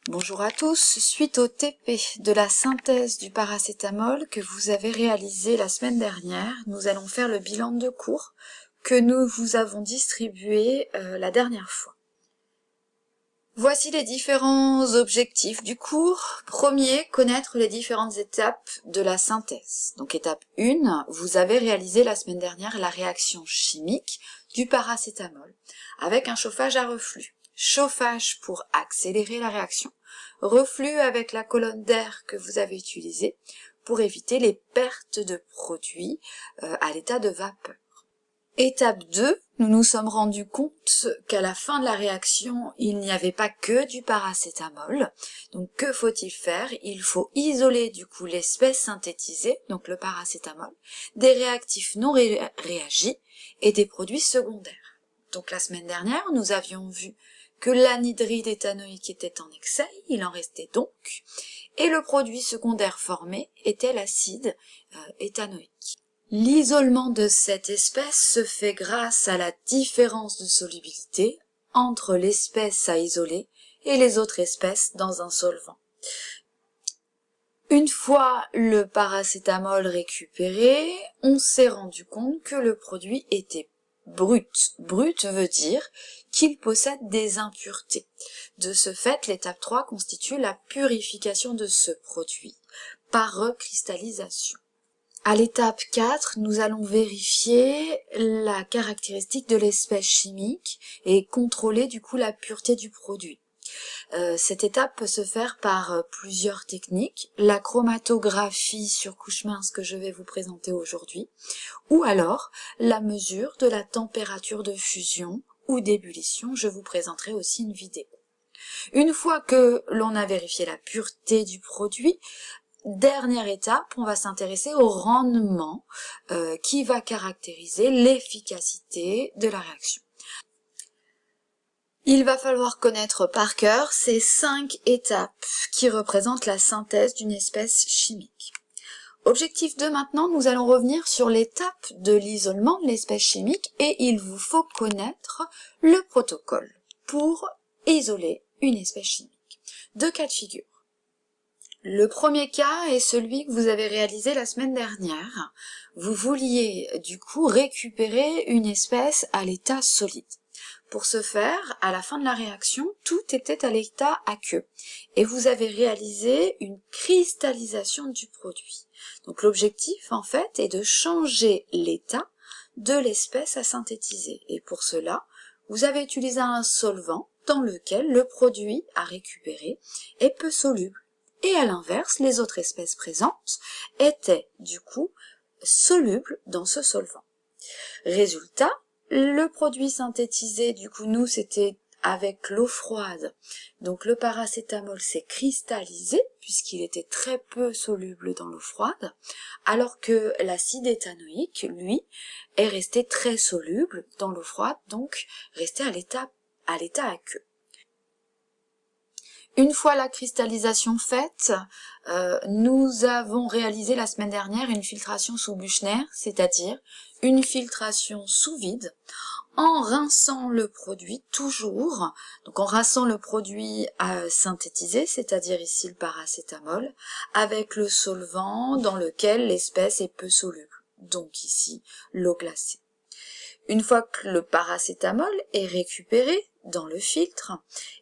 Bonjour à tous, suite au TP de la synthèse du paracétamol que vous avez réalisé la semaine dernière, nous allons faire le bilan de cours que nous vous avons distribué la dernière fois. Voici les différents objectifs du cours. Premier, connaître les différentes étapes de la synthèse. Donc étape 1, vous avez réalisé la semaine dernière la réaction chimique du paracétamol avec un chauffage à reflux. Chauffage pour accélérer la réaction, reflux avec la colonne d'air que vous avez utilisée pour éviter les pertes de produits à l'état de vapeur. Étape 2, nous nous sommes rendus compte qu'à la fin de la réaction, il n'y avait pas que du paracétamol. Donc que faut-il faire? Il faut isoler du coup l'espèce synthétisée, donc le paracétamol, des réactifs non réagis et des produits secondaires. Donc la semaine dernière, nous avions vu que l'anhydride éthanoïque était en excès, il en restait donc, et le produit secondaire formé était l'acide éthanoïque. L'isolement de cette espèce se fait grâce à la différence de solubilité entre l'espèce à isoler et les autres espèces dans un solvant. Une fois le paracétamol récupéré, on s'est rendu compte que le produit était brut. Brut veut dire qu'il possède des impuretés. De ce fait, l'étape 3 constitue la purification de ce produit par recristallisation. À l'étape 4, nous allons vérifier la caractéristique de l'espèce chimique et contrôler du coup la pureté du produit. Cette étape peut se faire par plusieurs techniques, la chromatographie sur couche mince que je vais vous présenter aujourd'hui, ou alors la mesure de la température de fusion ou d'ébullition, je vous présenterai aussi une vidéo. Une fois que l'on a vérifié la pureté du produit, dernière étape, on va s'intéresser au rendement qui va caractériser l'efficacité de la réaction. Il va falloir connaître par cœur ces 5 étapes qui représentent la synthèse d'une espèce chimique. Objectif 2 maintenant, nous allons revenir sur l'étape de l'isolement de l'espèce chimique et il vous faut connaître le protocole pour isoler une espèce chimique. 2 cas de figure. Le premier cas est celui que vous avez réalisé la semaine dernière. Vous vouliez du coup récupérer une espèce à l'état solide. Pour ce faire, à la fin de la réaction, tout était à l'état aqueux et vous avez réalisé une cristallisation du produit. Donc l'objectif en fait est de changer l'état de l'espèce à synthétiser et pour cela, vous avez utilisé un solvant dans lequel le produit à récupérer est peu soluble. Et à l'inverse, les autres espèces présentes étaient du coup solubles dans ce solvant. Résultat, le produit synthétisé, du coup nous c'était avec l'eau froide, donc le paracétamol s'est cristallisé puisqu'il était très peu soluble dans l'eau froide, alors que l'acide éthanoïque, lui, est resté très soluble dans l'eau froide, donc resté à l'état aqueux. Une fois la cristallisation faite, nous avons réalisé la semaine dernière une filtration sous Büchner, c'est-à-dire une filtration sous vide, en rinçant le produit toujours, donc en rinçant le produit synthétisé, c'est-à-dire ici le paracétamol, avec le solvant dans lequel l'espèce est peu soluble, donc ici l'eau glacée. Une fois que le paracétamol est récupéré dans le filtre,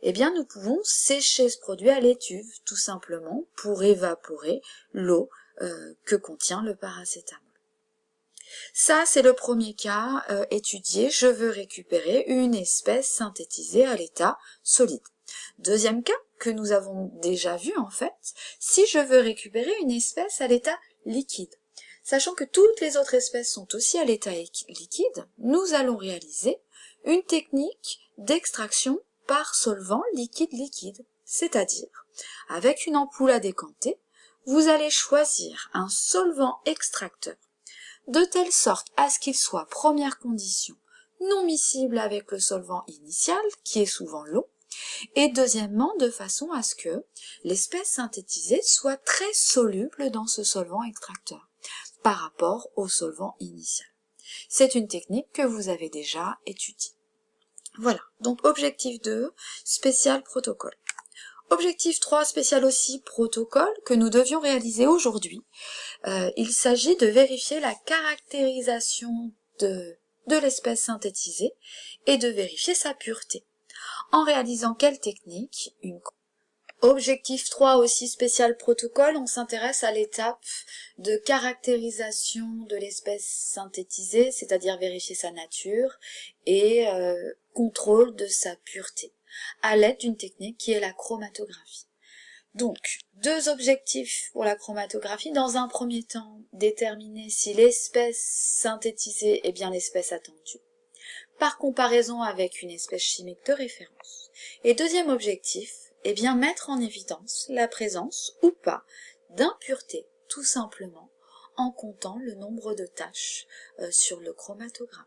eh bien nous pouvons sécher ce produit à l'étuve, tout simplement, pour évaporer l'eau que contient le paracétamol. Ça, c'est le premier cas étudié. Je veux récupérer une espèce synthétisée à l'état solide. Deuxième cas, que nous avons déjà vu en fait, si je veux récupérer une espèce à l'état liquide. Sachant que toutes les autres espèces sont aussi à l'état liquide, nous allons réaliser une technique d'extraction par solvant liquide-liquide. C'est-à-dire, avec une ampoule à décanter, vous allez choisir un solvant extracteur de telle sorte à ce qu'il soit, première condition, non miscible avec le solvant initial, qui est souvent l'eau, et deuxièmement, de façon à ce que l'espèce synthétisée soit très soluble dans ce solvant extracteur par rapport au solvant initial. C'est une technique que vous avez déjà étudiée. Voilà, donc objectif 2, spécial protocole. Objectif 3 spécial aussi, protocole, que nous devions réaliser aujourd'hui. Il s'agit de vérifier la caractérisation de l'espèce synthétisée et de vérifier sa pureté. En réalisant quelle technique? Objectif 3 aussi spécial protocole, on s'intéresse à l'étape de caractérisation de l'espèce synthétisée, c'est-à-dire vérifier sa nature et contrôle de sa pureté, à l'aide d'une technique qui est la chromatographie. Donc, deux objectifs pour la chromatographie. Dans un premier temps, déterminer si l'espèce synthétisée est bien l'espèce attendue, par comparaison avec une espèce chimique de référence. Et deuxième objectif, eh bien mettre en évidence la présence ou pas d'impuretés, tout simplement, en comptant le nombre de taches sur le chromatogramme.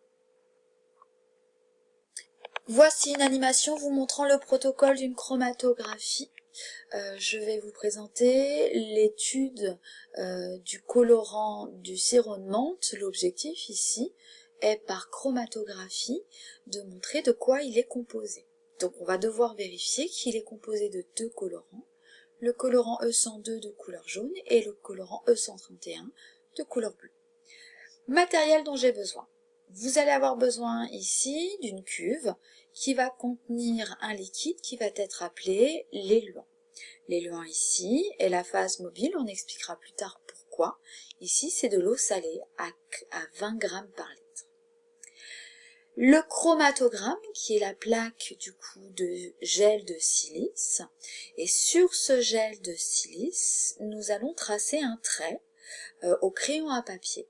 Voici une animation vous montrant le protocole d'une chromatographie. Je vais vous présenter l'étude du colorant du sirop de menthe. L'objectif ici est par chromatographie de montrer de quoi il est composé. Donc on va devoir vérifier qu'il est composé de deux colorants, le colorant E102 de couleur jaune et le colorant E131 de couleur bleue. Matériel dont j'ai besoin. Vous allez avoir besoin ici d'une cuve qui va contenir un liquide qui va être appelé l'éluant. L'éluant ici est la phase mobile, on expliquera plus tard pourquoi. Ici c'est de l'eau salée à 20 grammes par litre. Le chromatogramme qui est la plaque du coup de gel de silice, et sur ce gel de silice nous allons tracer un trait au crayon à papier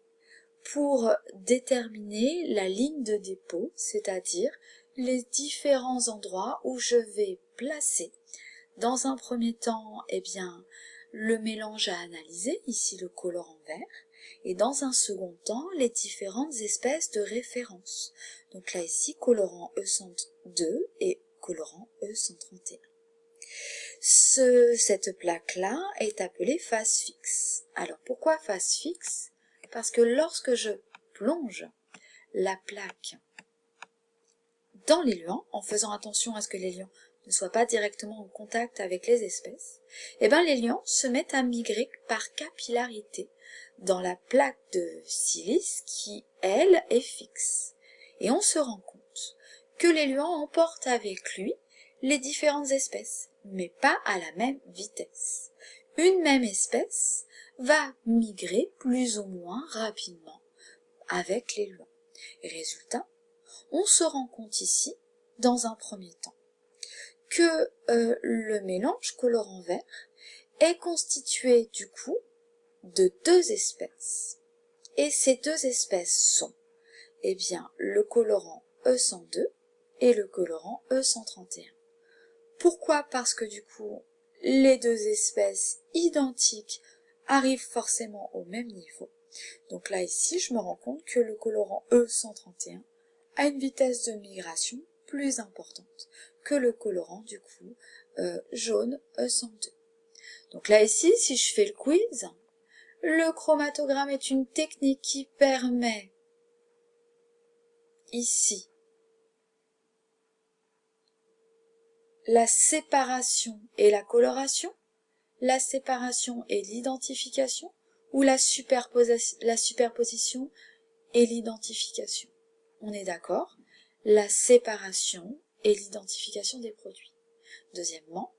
pour déterminer la ligne de dépôt, c'est-à-dire les différents endroits où je vais placer dans un premier temps eh bien, le mélange à analyser, ici le colorant vert, et dans un second temps les différentes espèces de référence. Donc là ici colorant E102 et colorant E131. Cette plaque-là est appelée phase fixe. Alors pourquoi phase fixe? Parce que lorsque je plonge la plaque dans l'éluant, en faisant attention à ce que l'éluant ne soit pas directement en contact avec les espèces, eh bien l'éluant se met à migrer par capillarité dans la plaque de silice qui, elle, est fixe. Et on se rend compte que l'éluant emporte avec lui les différentes espèces, mais pas à la même vitesse. Une même espèce va migrer plus ou moins rapidement avec l'éluant. Et résultat, on se rend compte ici, dans un premier temps, que le mélange colorant vert est constitué du coup de deux espèces. Et ces deux espèces sont eh bien, le colorant E102 et le colorant E131. Pourquoi? Parce que du coup, les deux espèces identiques arrivent forcément au même niveau. Donc là, ici, je me rends compte que le colorant E131 a une vitesse de migration plus importante que le colorant, du coup, jaune E102. Donc là, ici, si je fais le quiz, le chromatogramme est une technique qui permet, ici, la séparation et la coloration, la séparation et l'identification, ou la superposition et l'identification. On est d'accord? La séparation et l'identification des produits. Deuxièmement,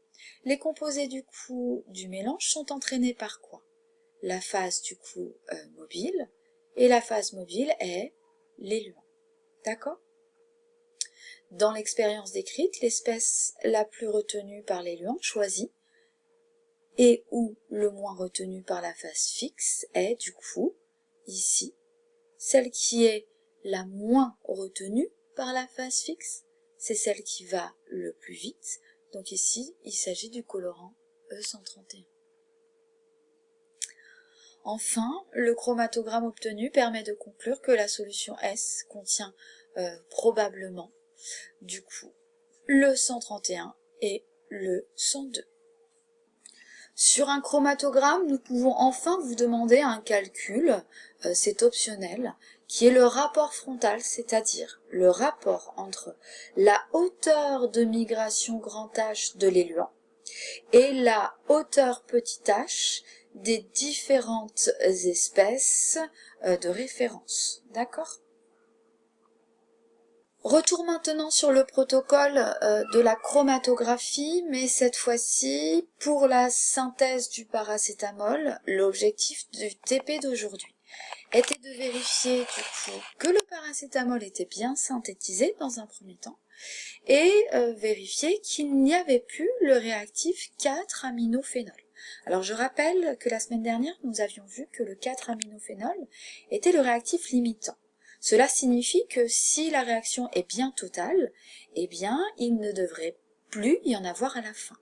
les composés du coup du mélange sont entraînés par quoi? La phase du coup mobile, et la phase mobile est l'éluant. D'accord? Dans l'expérience décrite, l'espèce la plus retenue par l'éluant choisie et ou le moins retenu par la phase fixe est du coup, ici, celle qui est la moins retenue par la phase fixe, c'est celle qui va le plus vite. Donc ici, il s'agit du colorant E131. Enfin, le chromatogramme obtenu permet de conclure que la solution S contient probablement, du coup, le 131 et le 102. Sur un chromatogramme, nous pouvons enfin vous demander un calcul, c'est optionnel, qui est le rapport frontal, c'est-à-dire le rapport entre la hauteur de migration grand H de l'éluant et la hauteur petit h des différentes espèces de référence. D'accord ? Retour maintenant sur le protocole de la chromatographie, mais cette fois-ci pour la synthèse du paracétamol. L'objectif du TP d'aujourd'hui était de vérifier du coup que le paracétamol était bien synthétisé dans un premier temps et vérifier qu'il n'y avait plus le réactif 4-aminophénol. Alors je rappelle que la semaine dernière nous avions vu que le 4-aminophénol était le réactif limitant. Cela signifie que si la réaction est bien totale, eh bien, il ne devrait plus y en avoir à la fin.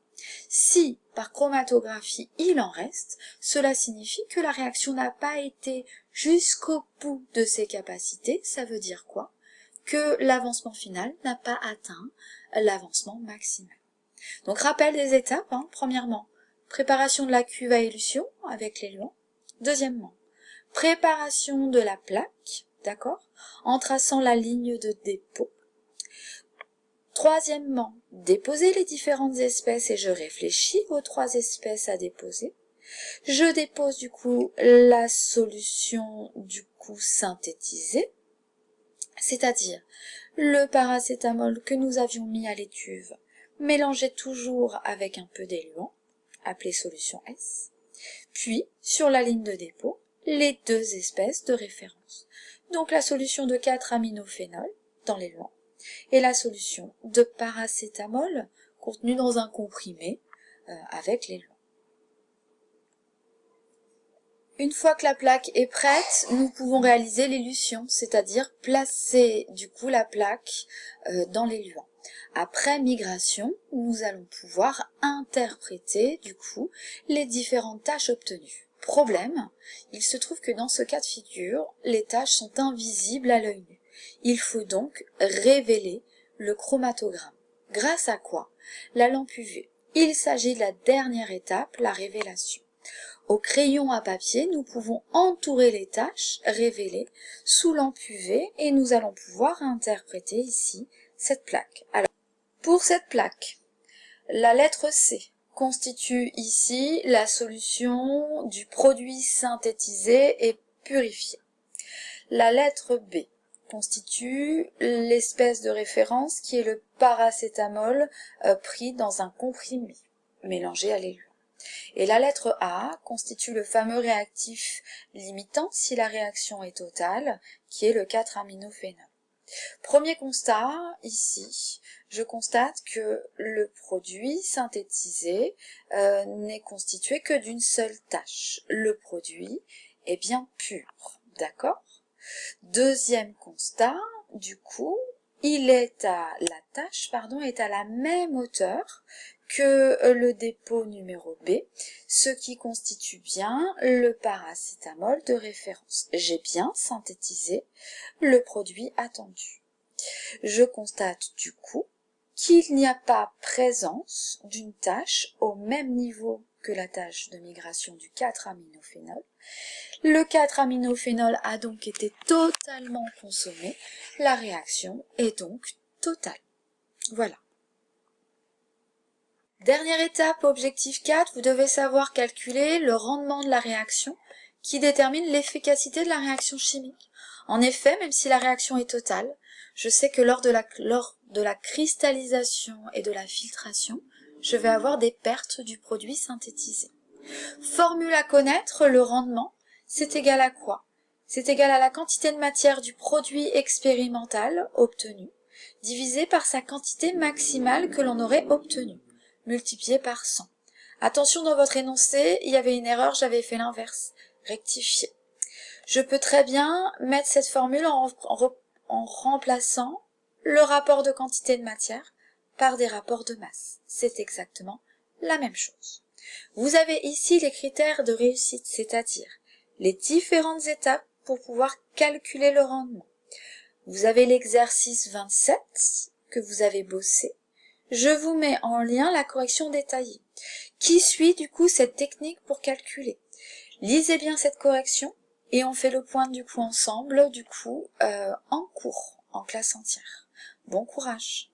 Si, par chromatographie, il en reste, cela signifie que la réaction n'a pas été jusqu'au bout de ses capacités. Ça veut dire quoi? Que l'avancement final n'a pas atteint l'avancement maximal. Donc, rappel des étapes. Premièrement, préparation de la cuve à élution avec l'éluant. Deuxièmement, préparation de la plaque. D'accord, en traçant la ligne de dépôt. Troisièmement, déposer les différentes espèces et je réfléchis aux 3 espèces à déposer. Je dépose du coup la solution du coup synthétisée, c'est-à-dire le paracétamol que nous avions mis à l'étuve, mélangé toujours avec un peu d'éluant, appelé solution S. Puis, sur la ligne de dépôt, les 2 espèces de référence. Donc la solution de 4-aminophénol dans l'éluant et la solution de paracétamol contenue dans un comprimé avec l'éluant. Une fois que la plaque est prête, nous pouvons réaliser l'élution, c'est-à-dire placer du coup la plaque dans l'éluant. Après migration, nous allons pouvoir interpréter du coup les différentes tâches obtenues. Problème, il se trouve que dans ce cas de figure, les tâches sont invisibles à l'œil nu. Il faut donc révéler le chromatogramme. Grâce à quoi? La lampe UV. Il s'agit de la dernière étape, la révélation. Au crayon à papier, nous pouvons entourer les tâches révélées sous lampe UV et nous allons pouvoir interpréter ici cette plaque. Alors, pour cette plaque, la lettre C constitue ici la solution du produit synthétisé et purifié. La lettre B constitue l'espèce de référence qui est le paracétamol pris dans un comprimé mélangé à l'éluant. Et la lettre A constitue le fameux réactif limitant si la réaction est totale, qui est le 4-aminophénol. Premier constat, ici, je constate que le produit synthétisé n'est constitué que d'une seule tâche. Le produit est bien pur, d'accord? Deuxième constat, du coup, la tâche est à la même hauteur que le dépôt numéro B, ce qui constitue bien le paracétamol de référence. J'ai bien synthétisé le produit attendu. Je constate du coup qu'il n'y a pas présence d'une tâche au même niveau que la tâche de migration du 4-aminophénol. Le 4-aminophénol a donc été totalement consommé. La réaction est donc totale. Voilà. Dernière étape, objectif 4, vous devez savoir calculer le rendement de la réaction qui détermine l'efficacité de la réaction chimique. En effet, même si la réaction est totale, je sais que lors de la cristallisation et de la filtration, je vais avoir des pertes du produit synthétisé. Formule à connaître, le rendement, c'est égal à quoi? C'est égal à la quantité de matière du produit expérimental obtenu, divisé par sa quantité maximale que l'on aurait obtenue, multiplié par 100. Attention, dans votre énoncé, il y avait une erreur, j'avais fait l'inverse. Rectifier. Je peux très bien mettre cette formule en remplaçant le rapport de quantité de matière par des rapports de masse. C'est exactement la même chose. Vous avez ici les critères de réussite, c'est-à-dire les différentes étapes pour pouvoir calculer le rendement. Vous avez l'exercice 27 que vous avez bossé. Je vous mets en lien la correction détaillée, qui suit du coup cette technique pour calculer. Lisez bien cette correction et on fait le point du coup ensemble, en cours, en classe entière. Bon courage!